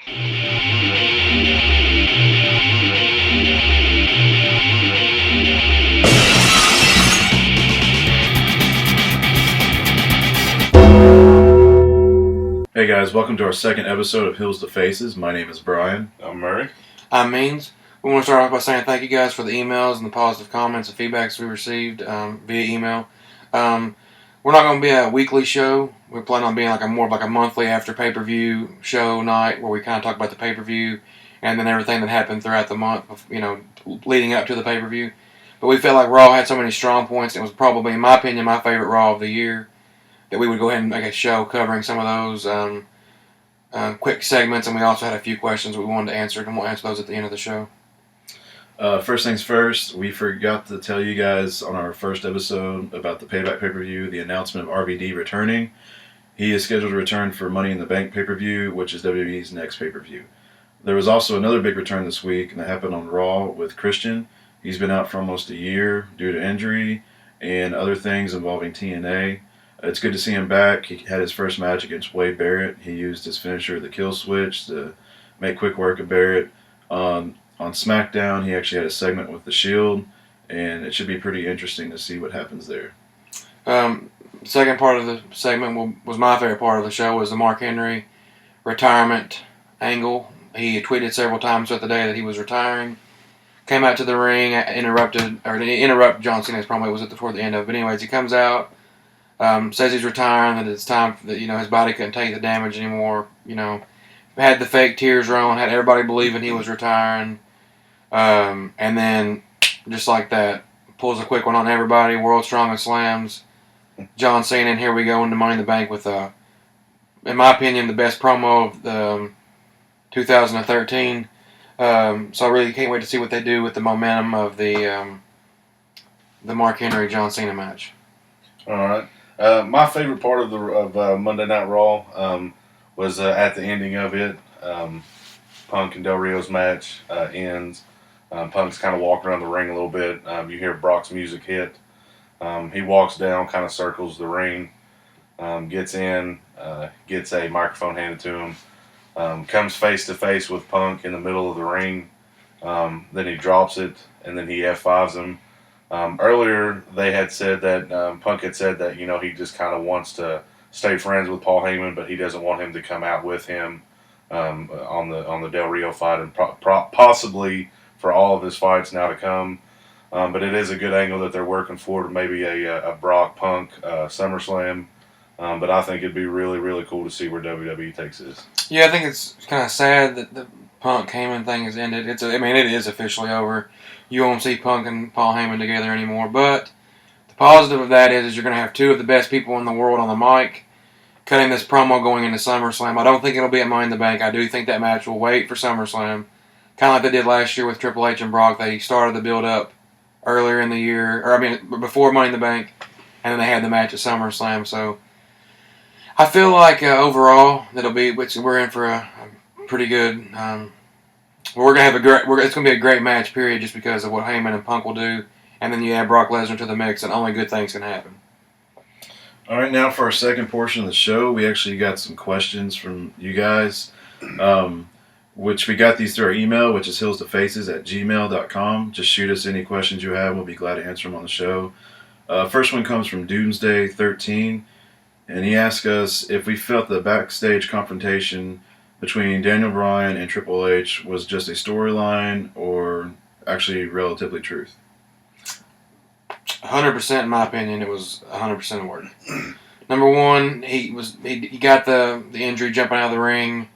Hey guys, welcome to our second episode of HeelztoFaces. My name is Brian. I'm Murray. I'm Means. We want to start off by saying thank you guys for the emails and the positive comments and feedbacks we received via email. We're not going to be a weekly show. We're planning on being more of a monthly after pay-per-view show night where we kind of talk about the pay-per-view and then everything that happened throughout the month, leading up to the pay-per-view. But we felt like Raw had so many strong points. It was probably, in my opinion, my favorite Raw of the year, that we would go ahead and make a show covering some of those quick segments, and we also had a few questions we wanted to answer, and we'll answer those at the end of the show. First things first, we forgot to tell you guys on our first episode about the Payback pay-per-view, the announcement of RVD returning. He is scheduled to return for Money in the Bank pay-per-view, which is WWE's next pay-per-view. There was also another big return this week, and that happened on Raw with Christian. He's been out for almost a year due to injury and other things involving TNA. It's good to see him back. He had his first match against Wade Barrett. He used his finisher, the kill switch, to make quick work of Barrett. On SmackDown, he actually had a segment with The Shield, and it should be pretty interesting to see what happens there. Second part of the segment was my favorite part of the show, was the Mark Henry retirement angle. He tweeted several times throughout the day that he was retiring. Came out to the ring, interrupt John Cena. Probably was toward the end of it. But anyways, he comes out, says he's retiring, that it's time that his body couldn't take the damage anymore. Had the fake tears rolling, had everybody believing he was retiring. And then, just like that, pulls a quick one on everybody. World's Strongest Slams John Cena, and here we go into Money in the Bank with, in my opinion, the best promo of the 2013. So I really can't wait to see what they do with the momentum of the Mark Henry John Cena match. All right. My favorite part of Monday Night Raw was at the ending of it. Punk and Del Rio's match ends. Punk's kind of walking around the ring a little bit. You hear Brock's music hit. He walks down, kind of circles the ring, gets in, gets a microphone handed to him, comes face to face with Punk in the middle of the ring. Then he drops it, and then he F5s him. Earlier, they had said that Punk had said that he just kind of wants to stay friends with Paul Heyman, but he doesn't want him to come out with him on the Del Rio fight, and possibly for all of his fights now to come. But it is a good angle that they're working for, maybe a Brock Punk SummerSlam. But I think it'd be really, really cool to see where WWE takes this. Yeah, I think it's kind of sad that the Punk Heyman thing has ended. It is officially over. You won't see Punk and Paul Heyman together anymore. But the positive of that is you're going to have two of the best people in the world on the mic cutting this promo going into SummerSlam. I don't think it'll be at Money in the Bank. I do think that match will wait for SummerSlam. Kind of like they did last year with Triple H and Brock. They started the build-up earlier in the year, before Money in the Bank, and then they had the match at SummerSlam. So I feel like overall we're in for a pretty good. We're gonna have it's gonna be a great match, period, just because of what Heyman and Punk will do, and then you add Brock Lesnar to the mix, and only good things can happen. All right, now for our second portion of the show, we actually got some questions from you guys, which we got these through our email, which is HeelztoFaces@gmail.com. Just shoot us any questions you have. We'll be glad to answer them on the show. First one comes from Doomsday13, and he asked us if we felt the backstage confrontation between Daniel Bryan and Triple H was just a storyline or actually relatively truth. 100%, in my opinion, it was 100% work. Number one, he got the injury jumping out of the ring,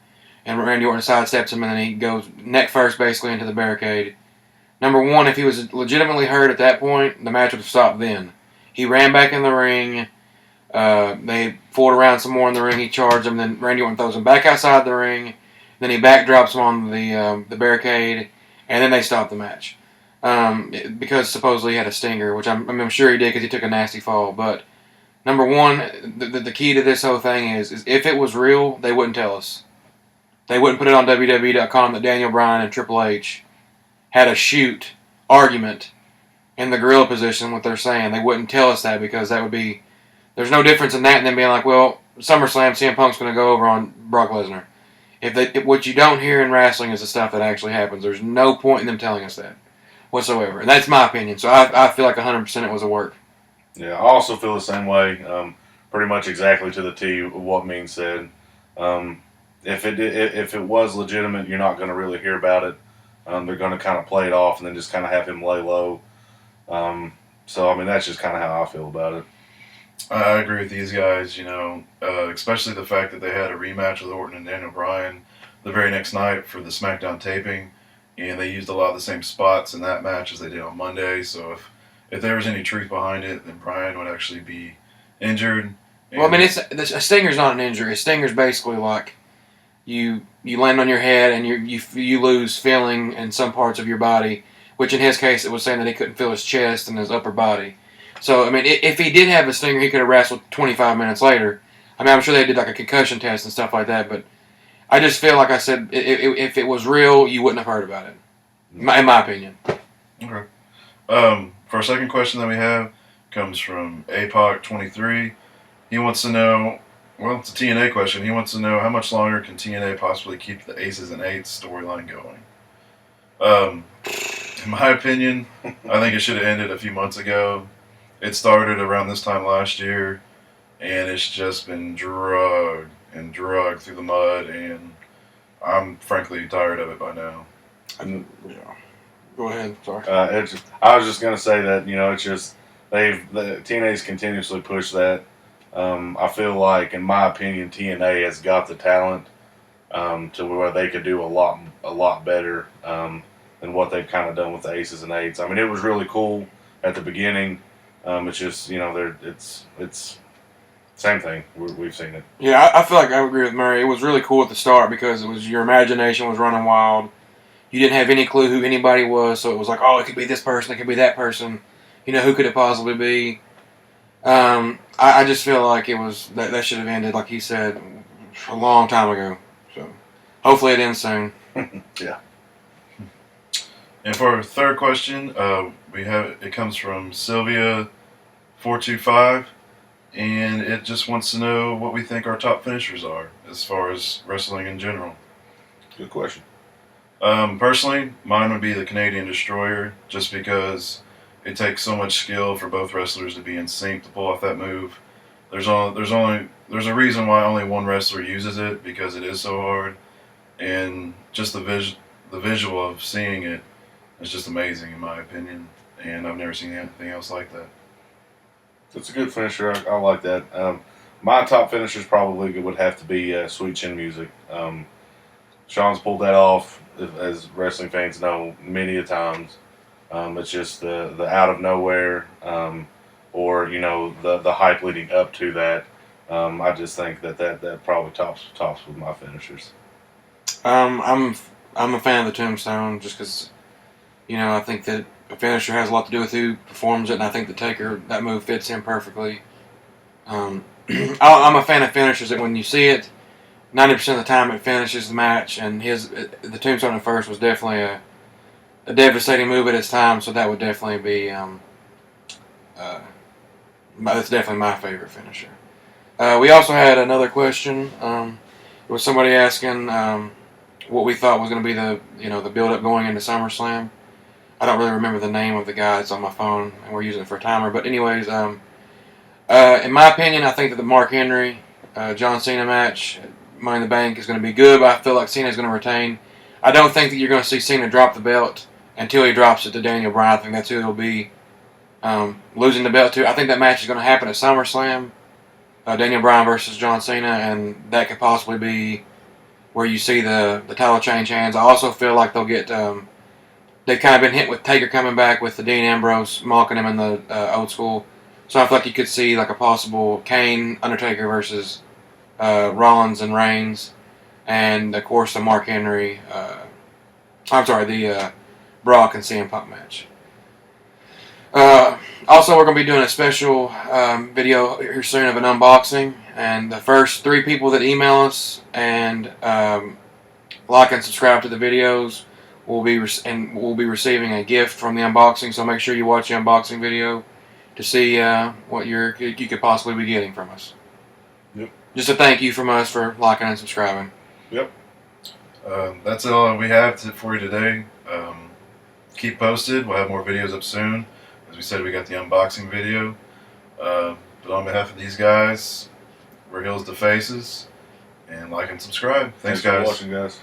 and Randy Orton sidesteps him, and then he goes neck first basically into the barricade. Number one, if he was legitimately hurt at that point, the match would have stopped then. He ran back in the ring. They fought around some more in the ring. He charged him, then Randy Orton throws him back outside the ring. Then he backdrops him on the barricade, and then they stopped the match. Because supposedly he had a stinger, which I'm sure he did because he took a nasty fall. But number one, the key to this whole thing is if it was real, they wouldn't tell us. They wouldn't put it on WWE.com that Daniel Bryan and Triple H had a shoot argument in the gorilla position, what they're saying. They wouldn't tell us that because that would be... There's no difference in that and then being like, well, SummerSlam, CM Punk's going to go over on Brock Lesnar. What you don't hear in wrestling is the stuff that actually happens. There's no point in them telling us that whatsoever, and that's my opinion. So I feel like 100% it was a work. Yeah, I also feel the same way. Pretty much exactly to the T of what Mean said. If it was legitimate, you're not going to really hear about it. They're going to kind of play it off and then just kind of have him lay low. So I mean, that's just kind of how I feel about it. I agree with these guys, especially the fact that they had a rematch with Orton and Daniel Bryan the very next night for the SmackDown taping, and they used a lot of the same spots in that match as they did on Monday. So if there was any truth behind it, then Bryan would actually be injured. Well, I mean, a stinger's not an injury. A stinger's basically like you land on your head and you lose feeling in some parts of your body, which in his case it was saying that he couldn't feel his chest and his upper body. So, I mean, if he did have a stinger, he could have wrestled 25 minutes later. I mean, I'm sure they did like a concussion test and stuff like that, but I just feel like I said, if it was real, you wouldn't have heard about it, in my opinion. Okay. For our second question that we have comes from APOC23. He wants to know, well, it's a TNA question. He wants to know how much longer can TNA possibly keep the Aces and Eights storyline going? In my opinion, I think it should have ended a few months ago. It started around this time last year, and it's just been drugged and drugged through the mud, and I'm frankly tired of it by now. Yeah. Go ahead. Sorry. I was just gonna say that it's just the TNA's continuously pushed that. I feel like, in my opinion, TNA has got the talent to where they could do a lot better than what they've kind of done with the Aces and Eights. I mean, it was really cool at the beginning. It's just it's same thing. We've seen it. Yeah, I feel like I agree with Murray. It was really cool at the start because it was your imagination was running wild. You didn't have any clue who anybody was, so it was like, oh, it could be this person, it could be that person. Who could it possibly be? I just feel like it was that should have ended, like he said, a long time ago. So hopefully it ends soon. Yeah. And for our third question, it comes from Sylvia425, and it just wants to know what we think our top finishers are as far as wrestling in general. Good question. Personally, mine would be the Canadian Destroyer, just because it takes so much skill for both wrestlers to be in sync to pull off that move. There's a reason why only one wrestler uses it, because it is so hard, and just the visual of seeing it is just amazing in my opinion, and I've never seen anything else like that. It's a good finisher. I like that. My top finishers probably would have to be Sweet Chin Music. Sean's pulled that off, as wrestling fans know, many a times. It's just the out of nowhere, or the hype leading up to that. I just think that probably tops with my finishers. I'm a fan of the Tombstone just because I think that a finisher has a lot to do with who performs it, and I think the Taker, that move fits him perfectly. I'm a fan of finishers that when you see it, 90% of the time it finishes the match, and the Tombstone at first was definitely a devastating move at its time, so that would definitely be that's definitely my favorite finisher. We also had another question. It was somebody asking what we thought was going to be the build up going into SummerSlam. I don't really remember the name of the guy. It's on my phone, and we're using it for a timer. But anyways, in my opinion, I think that the Mark Henry John Cena match, Money in the Bank, is going to be good, but I feel like Cena's going to retain. I don't think that you're going to see Cena drop the belt until he drops it to Daniel Bryan. I think that's who he'll be losing the belt to. I think that match is going to happen at SummerSlam. Daniel Bryan versus John Cena, and that could possibly be where you see the title change hands. I also feel like they'll get... they've kind of been hit with Taker coming back with the Dean Ambrose mocking him in the old school. So I feel like you could see like a possible Kane, Undertaker versus Rollins and Reigns. And, of course, the Mark Henry... the Brock and CM Punk match. Also, we're going to be doing a special video here soon of an unboxing. And the first 3 people that email us and like and subscribe to the videos will be receiving a gift from the unboxing. So make sure you watch the unboxing video to see what you could possibly be getting from us. Yep. Just a thank you from us for liking and subscribing. Yep. That's all we have for you today. Keep posted. We'll have more videos up soon. As we said, we got the unboxing video. But on behalf of these guys, we're HeelztoFaces. And like and subscribe. Thanks for guys. watching, guys.